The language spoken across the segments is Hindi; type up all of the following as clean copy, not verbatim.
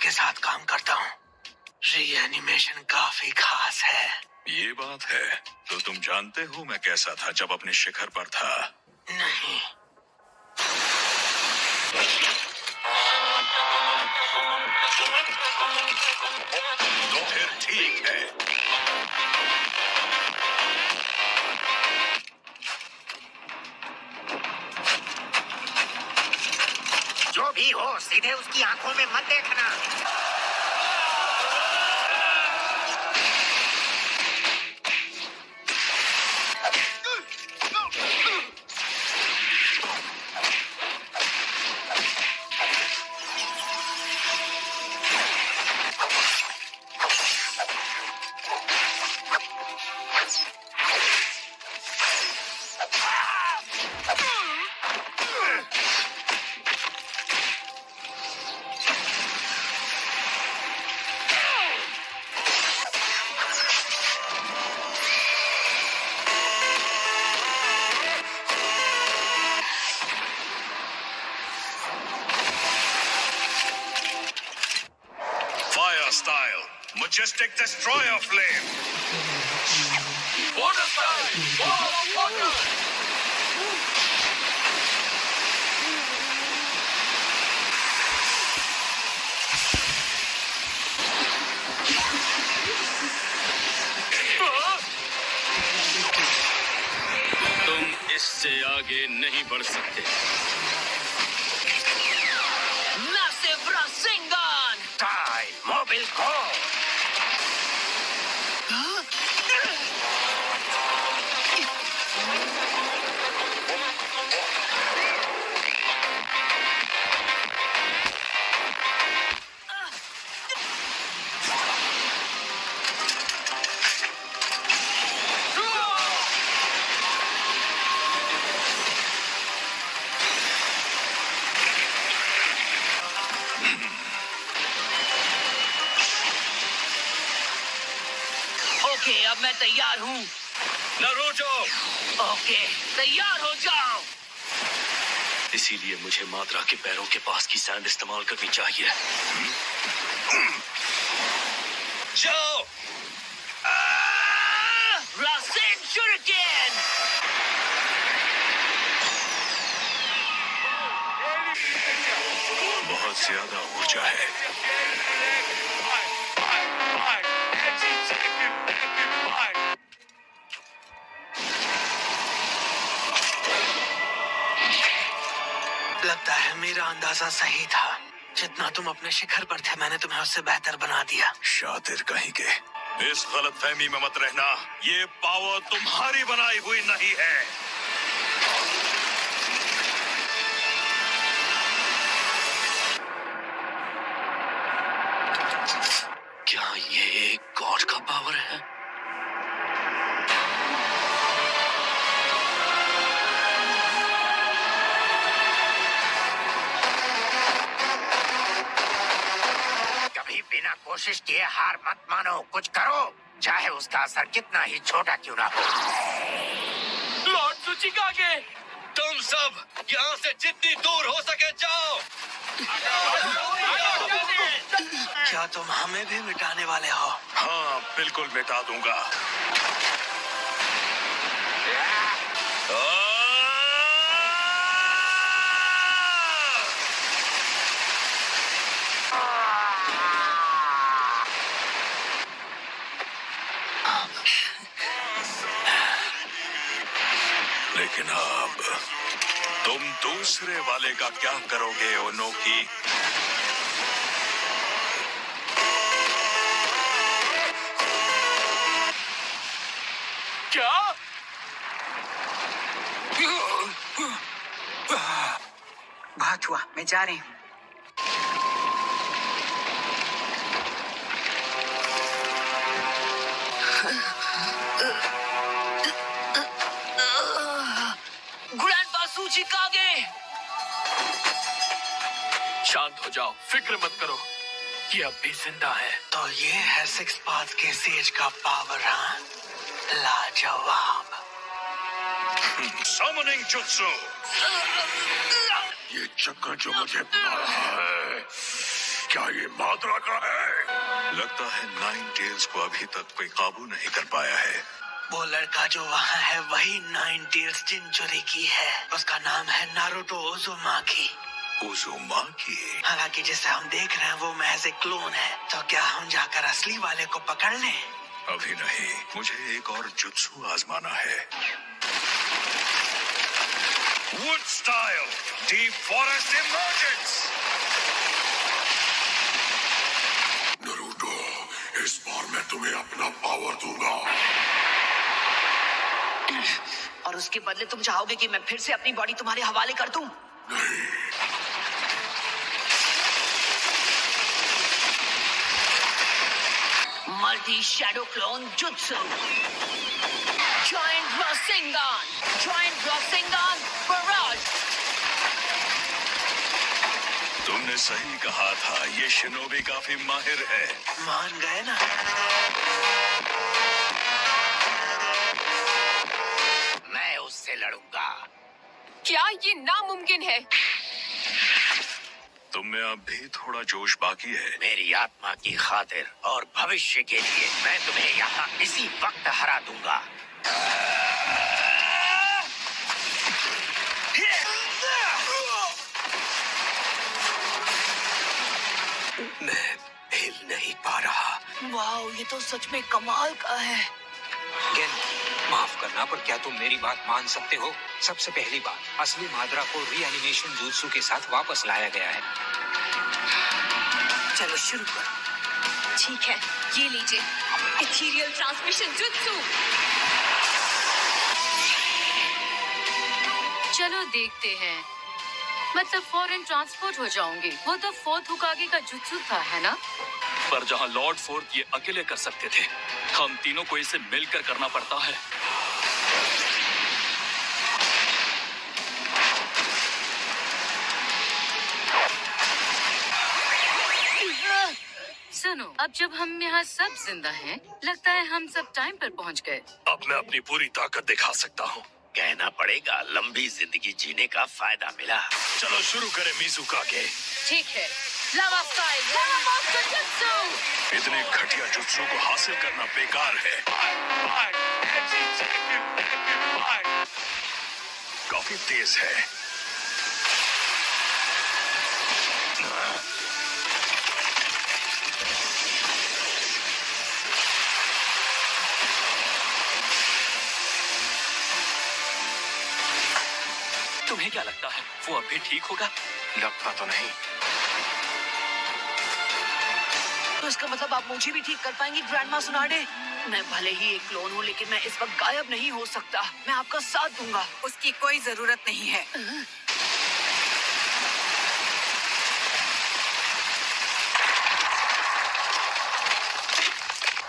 के साथ काम करता हूँ। रीएनिमेशन काफी खास है। ये बात है। तो तुम जानते हो मैं कैसा था जब अपने शिखर पर था? नहीं। तो फिर ठीक है। जो भी हो, सीधे उसकी आंखों में मत देखना। Style, majestic destroyer flame. Water style, wall of water. तुम इससे आगे नहीं बढ़ सकते। Massive Rasengan. टाइम, मोबिल को। ओके, अब मैं तैयार हूँ। नारुतो, ओके, तैयार हो जाओ। इसीलिए मुझे माद्रा के पैरों के पास की सैंड इस्तेमाल करनी चाहिए। जाओ। रासेन शuriken। बहुत ज्यादा ऊर्जा है। लगता है मेरा अंदाजा सही था। जितना तुम अपने शिखर पर थे, मैंने तुम्हें उससे बेहतर बना दिया। शातिर कहीं के। इस गलतफहमी में मत रहना। ये पावर तुम्हारी बनाई हुई नहीं है। क्या ये एक गॉड का पावर है? कभी बिना कोशिश किए हार मत मानो, कुछ करो, चाहे उसका असर कितना ही छोटा क्यों ना हो। लॉर्ड सुचिकागे। तुम सब यहाँ से जितनी दूर हो सके जाओ। क्या तुम हमें भी मिटाने वाले हो? हाँ, बिल्कुल मिटा दूंगा। लेकिन अब तुम दूसरे वाले का क्या करोगे, ओनोकी? क्या? बहुत हुआ, मैं जा रही हूँ। ग्रैंडपा सुचिकागे। शांत हो जाओ, फिक्र मत करो। ये अब भी जिंदा है। तो ये है सिक्स पाथ के सेज का पावर, हाँ? लाजवाब। Summoning jutsu. ये चक्कर जो मुझे मारा है, क्या ये माद्रा का है? लगता है नाइन टेल्स को अभी तक कोई काबू नहीं कर पाया है। वो लड़का जो वहाँ है वही नाइन टेल्स जिंचुरी की है। उसका नाम है नारुतो उज़ुमाकी। उज़ुमाकी? हालांकि जिसे हम देख रहे हैं वो महज एक क्लोन है। तो क्या हम जाकर असली वाले को पकड़ लें? अभी नहीं, मुझे एक और जुत्सु आजमाना है। Wood style deep forest emergence. Naruto, इस बार मैं तुम्हें अपना पावर दूंगा। और उसके बदले तुम चाहोगे कि मैं फिर से अपनी बॉडी तुम्हारे हवाले कर दूं? नहीं। Multi shadow clone jutsu, joint Rasengan barrage. तुमने सही कहा था, ये शिनोबी काफी माहिर है। मान गए ना? मैं उससे लड़ूंगा। क्या ये नामुमकिन है? तुम में अब भी थोड़ा जोश बाकी है। मेरी आत्मा की खातिर और भविष्य के लिए मैं तुम्हें यहाँ इसी वक्त हरा दूंगा। मैं हिल नहीं पा रहा। वाह, ये तो सच में कमाल का है। गेन, माफ करना पर क्या तुम मेरी बात मान सकते हो? सबसे पहली बात, असली माद्रा को रीएनिमेशन जुत्सु के साथ वापस लाया गया है। चलो शुरू करो। ठीक है, ये लीजिए इथीरियल ट्रांसमिशन जुत्सु। चलो देखते हैं। मतलब फॉरेन ट्रांसपोर्ट हो जाऊंगी। वो तो फोर्थ हुकागे का जुत्सु था, है ना? पर जहां लॉर्ड फोर्थ ये अकेले कर सकते थे, हम तीनों को इसे मिलकर करना पड़ता है। सुनो, अब जब हम यहाँ सब जिंदा हैं, लगता है हम सब टाइम पर पहुँच गए। अब मैं अपनी पूरी ताकत दिखा सकता हूँ। कहना पड़ेगा लंबी जिंदगी जीने का फायदा मिला। चलो शुरू करें मिज़ुका के। ठीक है, लावा स्टाइल, लावा मास्टर जुत्सु। इतने घटिया जुत्सु को हासिल करना बेकार है। काफी तेज है। तुम्हें क्या लगता है वो अब भी ठीक होगा? लगता तो नहीं। तो इसका मतलब आप मुझे भी ठीक कर पाएंगी ग्रैंडमा सुनाडे? मैं भले ही एक क्लोन हूँ, लेकिन मैं इस वक्त गायब नहीं हो सकता। मैं आपका साथ दूंगा। उसकी कोई जरूरत नहीं है।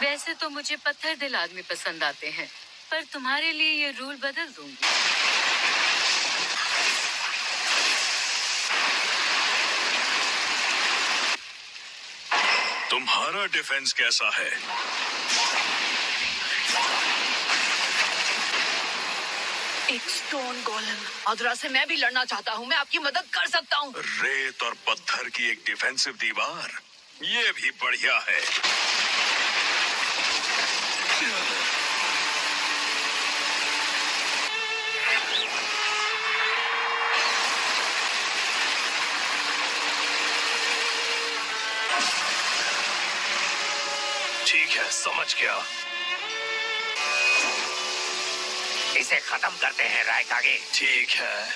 वैसे तो मुझे पत्थर दिल आदमी पसंद आते हैं, पर तुम्हारे लिए ये रूल बदल दूंगी। तुम्हारा डिफेंस कैसा है? एक स्टोन गोलम। अधरा से मैं भी लड़ना चाहता हूँ। मैं आपकी मदद कर सकता हूँ। रेत और पत्थर की एक डिफेंसिव दीवार, ये भी बढ़िया है। ठीक है, समझ गया। इसे खत्म करते हैं रायकागे। ठीक है।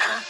हाँ?